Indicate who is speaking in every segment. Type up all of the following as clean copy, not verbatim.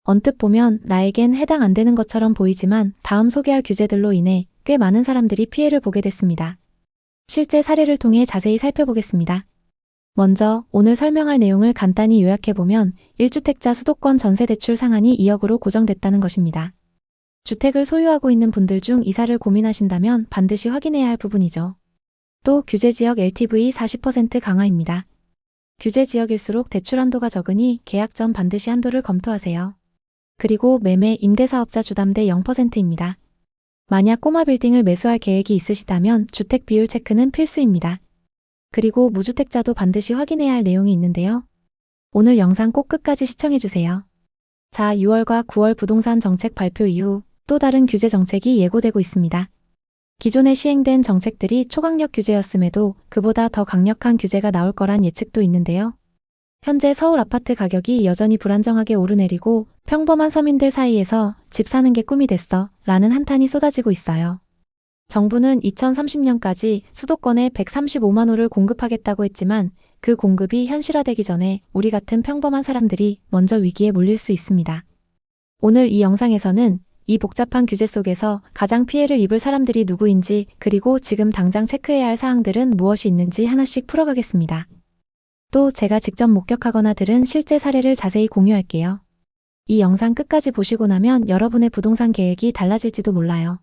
Speaker 1: 언뜻 보면 나에겐 해당 안 되는 것처럼 보이지만 다음 소개할 규제들로 인해 꽤 많은 사람들이 피해를 보게 됐습니다. 실제 사례를 통해 자세히 살펴보겠습니다. 먼저 오늘 설명할 내용을 간단히 요약해보면 1주택자 수도권 전세대출 상한이 2억으로 고정됐다는 것입니다. 주택을 소유하고 있는 분들 중 이사를 고민하신다면 반드시 확인해야 할 부분이죠. 또 규제지역 LTV 40% 강화입니다. 규제지역일수록 대출 한도가 적으니 계약 전 반드시 한도를 검토하세요. 그리고 매매 임대사업자 주담대 0%입니다. 만약 꼬마 빌딩을 매수할 계획이 있으시다면 주택 비율 체크는 필수입니다. 그리고 무주택자도 반드시 확인해야 할 내용이 있는데요. 오늘 영상 꼭 끝까지 시청해주세요. 자, 6월과 9월 부동산 정책 발표 이후 또 다른 규제 정책이 예고되고 있습니다. 기존에 시행된 정책들이 초강력 규제였음에도 그보다 더 강력한 규제가 나올 거란 예측도 있는데요. 현재 서울 아파트 가격이 여전히 불안정하게 오르내리고 평범한 서민들 사이에서 집 사는 게 꿈이 됐어 라는 한탄이 쏟아지고 있어요. 정부는 2030년까지 수도권에 135만 호를 공급하겠다고 했지만 그 공급이 현실화되기 전에 우리 같은 평범한 사람들이 먼저 위기에 몰릴 수 있습니다. 오늘 이 영상에서는 이 복잡한 규제 속에서 가장 피해를 입을 사람들이 누구인지 그리고 지금 당장 체크해야 할 사항들은 무엇이 있는지 하나씩 풀어가겠습니다. 또 제가 직접 목격하거나 들은 실제 사례를 자세히 공유할게요. 이 영상 끝까지 보시고 나면 여러분의 부동산 계획이 달라질지도 몰라요.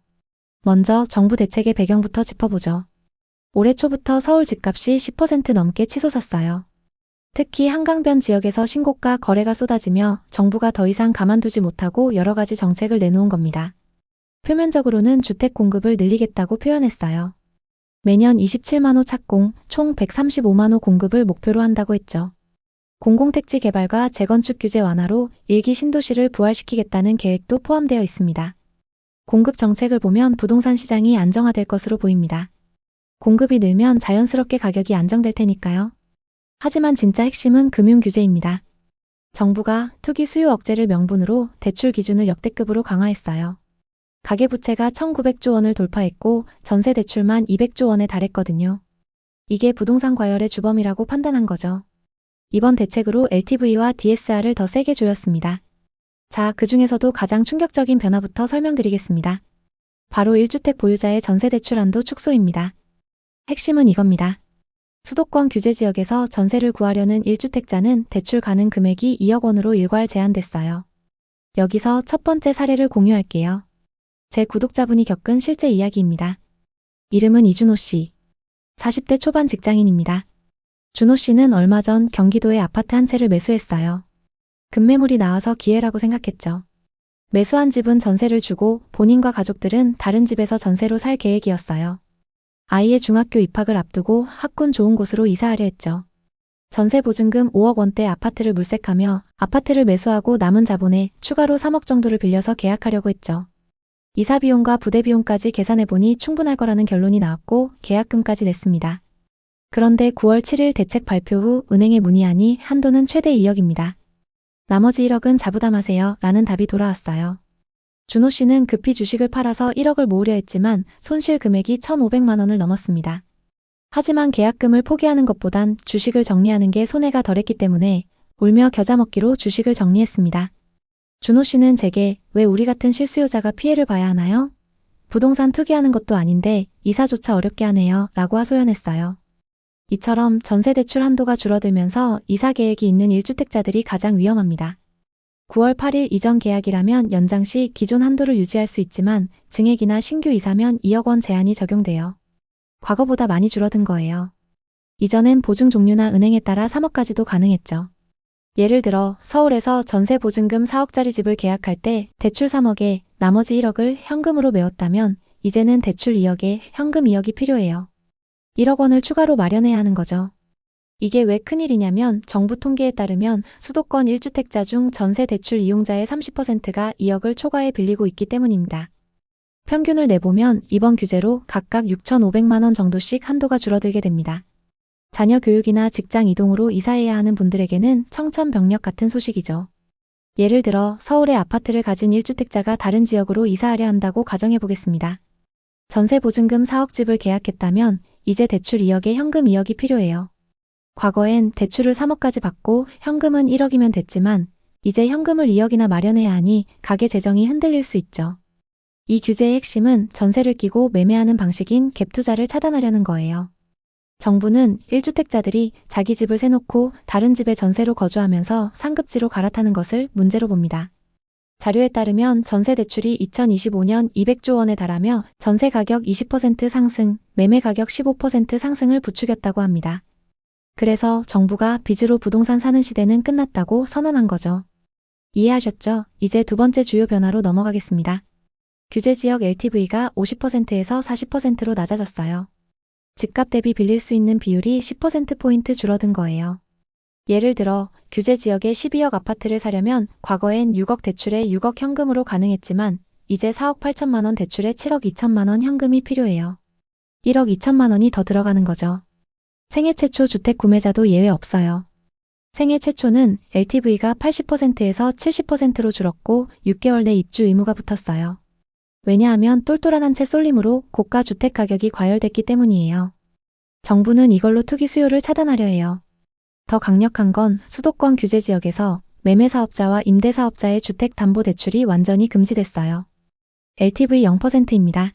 Speaker 1: 먼저 정부 대책의 배경부터 짚어보죠. 올해 초부터 서울 집값이 10% 넘게 치솟았어요. 특히 한강변 지역에서 신고가 거래가 쏟아지며 정부가 더 이상 가만두지 못하고 여러 가지 정책을 내놓은 겁니다. 표면적으로는 주택 공급을 늘리겠다고 표현했어요. 매년 27만 호 착공, 총 135만 호 공급을 목표로 한다고 했죠. 공공택지 개발과 재건축 규제 완화로 일기 신도시를 부활시키겠다는 계획도 포함되어 있습니다. 공급 정책을 보면 부동산 시장이 안정화될 것으로 보입니다. 공급이 늘면 자연스럽게 가격이 안정될 테니까요. 하지만 진짜 핵심은 금융 규제입니다. 정부가 투기 수요 억제를 명분으로 대출 기준을 역대급으로 강화했어요. 가계부채가 1,900조 원을 돌파했고 전세 대출만 200조 원에 달했거든요. 이게 부동산 과열의 주범이라고 판단한 거죠. 이번 대책으로 LTV와 DSR을 더 세게 조였습니다. 자, 그 중에서도 가장 충격적인 변화부터 설명드리겠습니다. 바로 1주택 보유자의 전세 대출 한도 축소입니다. 핵심은 이겁니다. 수도권 규제지역에서 전세를 구하려는 1주택자는 대출 가능 금액이 2억 원으로 일괄 제한됐어요. 여기서 첫 번째 사례를 공유할게요. 제 구독자분이 겪은 실제 이야기입니다. 이름은 이준호 씨. 40대 초반 직장인입니다. 준호 씨는 얼마 전 경기도에 아파트 한 채를 매수했어요. 급매물이 나와서 기회라고 생각했죠. 매수한 집은 전세를 주고 본인과 가족들은 다른 집에서 전세로 살 계획이었어요. 아이의 중학교 입학을 앞두고 학군 좋은 곳으로 이사하려 했죠. 전세 보증금 5억 원대 아파트를 물색하며 아파트를 매수하고 남은 자본에 추가로 3억 정도를 빌려서 계약하려고 했죠. 이사 비용과 부대 비용까지 계산해보니 충분할 거라는 결론이 나왔고 계약금까지 냈습니다. 그런데 9월 7일 대책 발표 후 은행에 문의하니 한도는 최대 2억입니다. 나머지 1억은 자부담하세요 라는 답이 돌아왔어요. 준호 씨는 급히 주식을 팔아서 1억을 모으려 했지만 손실 금액이 1,500만 원을 넘었습니다. 하지만 계약금을 포기하는 것보단 주식을 정리하는 게 손해가 덜했기 때문에 울며 겨자 먹기로 주식을 정리했습니다. 준호 씨는 제게 왜 우리 같은 실수요자가 피해를 봐야 하나요? 부동산 투기하는 것도 아닌데 이사조차 어렵게 하네요 라고 하소연했어요. 이처럼 전세 대출 한도가 줄어들면서 이사 계획이 있는 1주택자들이 가장 위험합니다. 9월 8일 이전 계약이라면 연장 시 기존 한도를 유지할 수 있지만 증액이나 신규 이사면 2억 원 제한이 적용돼요. 과거보다 많이 줄어든 거예요. 이전엔 보증 종류나 은행에 따라 3억까지도 가능했죠. 예를 들어 서울에서 전세 보증금 4억짜리 집을 계약할 때 대출 3억에 나머지 1억을 현금으로 메웠다면 이제는 대출 2억에 현금 2억이 필요해요. 1억 원을 추가로 마련해야 하는 거죠. 이게 왜 큰일이냐면 정부 통계에 따르면 수도권 1주택자 중 전세 대출 이용자의 30%가 2억을 초과해 빌리고 있기 때문입니다. 평균을 내보면 이번 규제로 각각 6,500만 원 정도씩 한도가 줄어들게 됩니다. 자녀 교육이나 직장 이동으로 이사해야 하는 분들에게는 청천벽력 같은 소식이죠. 예를 들어 서울의 아파트를 가진 1주택자가 다른 지역으로 이사하려 한다고 가정해 보겠습니다. 전세 보증금 4억 집을 계약했다면 이제 대출 2억에 현금 2억이 필요해요. 과거엔 대출을 3억까지 받고 현금은 1억이면 됐지만 이제 현금을 2억이나 마련해야 하니 가계 재정이 흔들릴 수 있죠. 이 규제의 핵심은 전세를 끼고 매매하는 방식인 갭 투자를 차단하려는 거예요. 정부는 1주택자들이 자기 집을 세놓고 다른 집에 전세로 거주하면서 상급지로 갈아타는 것을 문제로 봅니다. 자료에 따르면 전세 대출이 2025년 200조 원에 달하며 전세 가격 20% 상승, 매매 가격 15% 상승을 부추겼다고 합니다. 그래서 정부가 빚으로 부동산 사는 시대는 끝났다고 선언한 거죠. 이해하셨죠? 이제 두 번째 주요 변화로 넘어가겠습니다. 규제 지역 LTV가 50%에서 40%로 낮아졌어요. 집값 대비 빌릴 수 있는 비율이 10%포인트 줄어든 거예요. 예를 들어 규제 지역의 12억 아파트를 사려면 과거엔 6억 대출에 6억 현금으로 가능했지만 이제 4억 8천만 원 대출에 7억 2천만 원 현금이 필요해요. 1억 2천만 원이 더 들어가는 거죠. 생애 최초 주택 구매자도 예외 없어요. 생애 최초는 LTV가 80%에서 70%로 줄었고 6개월 내 입주 의무가 붙었어요. 왜냐하면 똘똘한 한 채 쏠림으로 고가 주택 가격이 과열됐기 때문이에요. 정부는 이걸로 투기 수요를 차단하려 해요. 더 강력한 건 수도권 규제 지역에서 매매 사업자와 임대 사업자의 주택 담보 대출이 완전히 금지됐어요. LTV 0%입니다.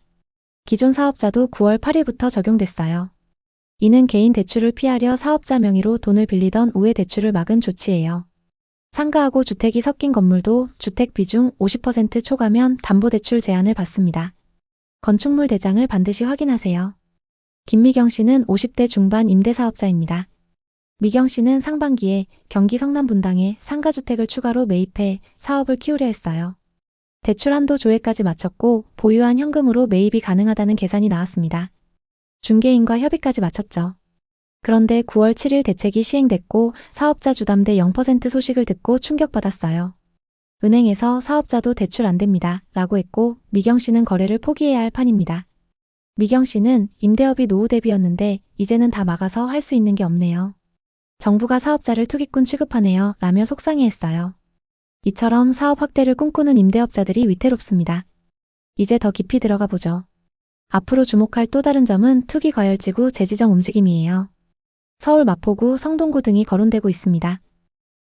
Speaker 1: 기존 사업자도 9월 8일부터 적용됐어요. 이는 개인 대출을 피하려 사업자 명의로 돈을 빌리던 우회 대출을 막은 조치예요. 상가하고 주택이 섞인 건물도 주택 비중 50% 초과면 담보대출 제한을 받습니다. 건축물 대장을 반드시 확인하세요. 김미경 씨는 50대 중반 임대사업자입니다. 미경 씨는 상반기에 경기 성남 분당에 상가주택을 추가로 매입해 사업을 키우려 했어요. 대출 한도 조회까지 마쳤고 보유한 현금으로 매입이 가능하다는 계산이 나왔습니다. 중개인과 협의까지 마쳤죠. 그런데 9월 7일 대책이 시행됐고 사업자 주담대 0% 소식을 듣고 충격받았어요. 은행에서 사업자도 대출 안 됩니다. 라고 했고 미경 씨는 거래를 포기해야 할 판입니다. 미경 씨는 임대업이 노후 대비였는데 이제는 다 막아서 할 수 있는 게 없네요. 정부가 사업자를 투기꾼 취급하네요. 라며 속상해했어요. 이처럼 사업 확대를 꿈꾸는 임대업자들이 위태롭습니다. 이제 더 깊이 들어가 보죠. 앞으로 주목할 또 다른 점은 투기 과열지구 재지정 움직임이에요. 서울 마포구, 성동구 등이 거론되고 있습니다.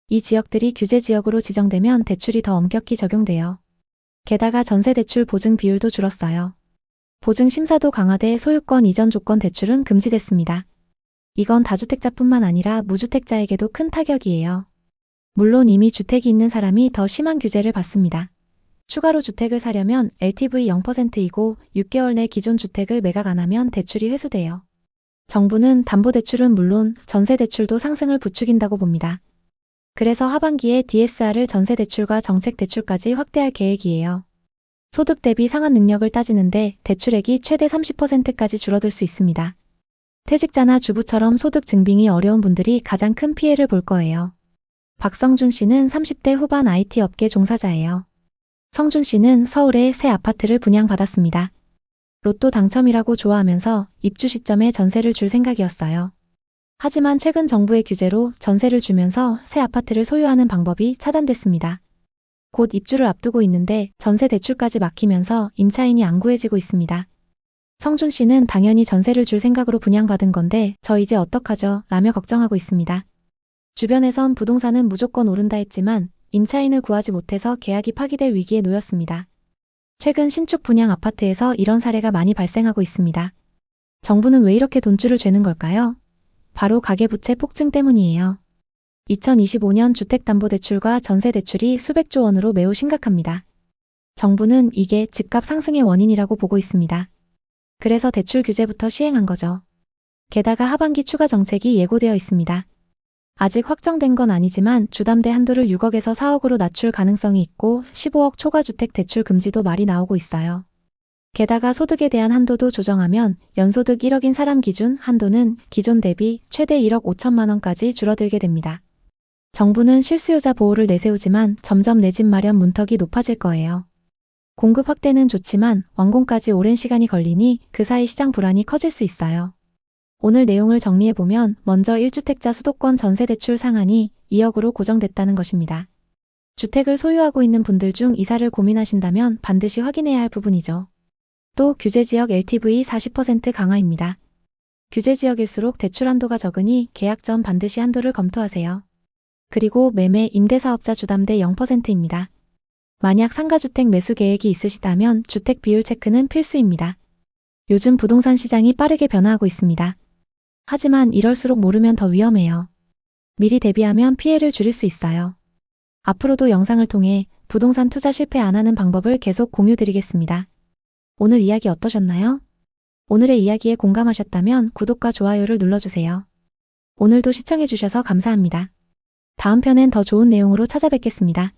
Speaker 1: 이 지역들이 규제 지역으로 지정되면 대출이 더 엄격히 적용돼요. 게다가 전세대출 보증 비율도 줄었어요. 보증 심사도 강화돼 소유권 이전 조건 대출은 금지됐습니다. 이건 다주택자뿐만 아니라 무주택자에게도 큰 타격이에요. 물론 이미 주택이 있는 사람이 더 심한 규제를 받습니다. 추가로 주택을 사려면 LTV 0%이고 6개월 내 기존 주택을 매각 안 하면 대출이 회수돼요. 정부는 담보대출은 물론 전세대출도 상승을 부추긴다고 봅니다. 그래서 하반기에 DSR을 전세대출과 정책대출까지 확대할 계획이에요. 소득 대비 상환 능력을 따지는데 대출액이 최대 30%까지 줄어들 수 있습니다. 퇴직자나 주부처럼 소득 증빙이 어려운 분들이 가장 큰 피해를 볼 거예요. 박성준 씨는 30대 후반 IT 업계 종사자예요. 성준 씨는 서울에 새 아파트를 분양받았습니다. 로또 당첨이라고 좋아하면서 입주 시점에 전세를 줄 생각이었어요. 하지만 최근 정부의 규제로 전세를 주면서 새 아파트를 소유하는 방법이 차단됐습니다. 곧 입주를 앞두고 있는데 전세 대출까지 막히면서 임차인이 안 구해지고 있습니다. 성준 씨는 당연히 전세를 줄 생각으로 분양받은 건데 저 이제 어떡하죠? 라며 걱정하고 있습니다. 주변에선 부동산은 무조건 오른다 했지만 임차인을 구하지 못해서 계약이 파기될 위기에 놓였습니다. 최근 신축 분양 아파트에서 이런 사례가 많이 발생하고 있습니다. 정부는 왜 이렇게 돈줄을 죄는 걸까요? 바로 가계부채 폭증 때문이에요. 2025년 주택담보대출과 전세대출이 수백조 원으로 매우 심각합니다. 정부는 이게 집값 상승의 원인이라고 보고 있습니다. 그래서 대출 규제부터 시행한 거죠. 게다가 하반기 추가 정책이 예고되어 있습니다. 아직 확정된 건 아니지만 주담대 한도를 6억에서 4억으로 낮출 가능성이 있고 15억 초과주택 대출 금지도 말이 나오고 있어요. 게다가 소득에 대한 한도도 조정하면 연소득 1억인 사람 기준 한도는 기존 대비 최대 1억 5천만 원까지 줄어들게 됩니다. 정부는 실수요자 보호를 내세우지만 점점 내 집 마련 문턱이 높아질 거예요. 공급 확대는 좋지만 완공까지 오랜 시간이 걸리니 그 사이 시장 불안이 커질 수 있어요. 오늘 내용을 정리해보면 먼저 1주택자 수도권 전세대출 상한이 2억으로 고정됐다는 것입니다. 주택을 소유하고 있는 분들 중 이사를 고민하신다면 반드시 확인해야 할 부분이죠. 또 규제지역 LTV 40% 강화입니다. 규제지역일수록 대출 한도가 적으니 계약 전 반드시 한도를 검토하세요. 그리고 매매 임대사업자 주담대 0%입니다. 만약 상가주택 매수 계획이 있으시다면 주택 비율 체크는 필수입니다. 요즘 부동산 시장이 빠르게 변화하고 있습니다. 하지만 이럴수록 모르면 더 위험해요. 미리 대비하면 피해를 줄일 수 있어요. 앞으로도 영상을 통해 부동산 투자 실패 안 하는 방법을 계속 공유드리겠습니다. 오늘 이야기 어떠셨나요? 오늘의 이야기에 공감하셨다면 구독과 좋아요를 눌러주세요. 오늘도 시청해주셔서 감사합니다. 다음 편엔 더 좋은 내용으로 찾아뵙겠습니다.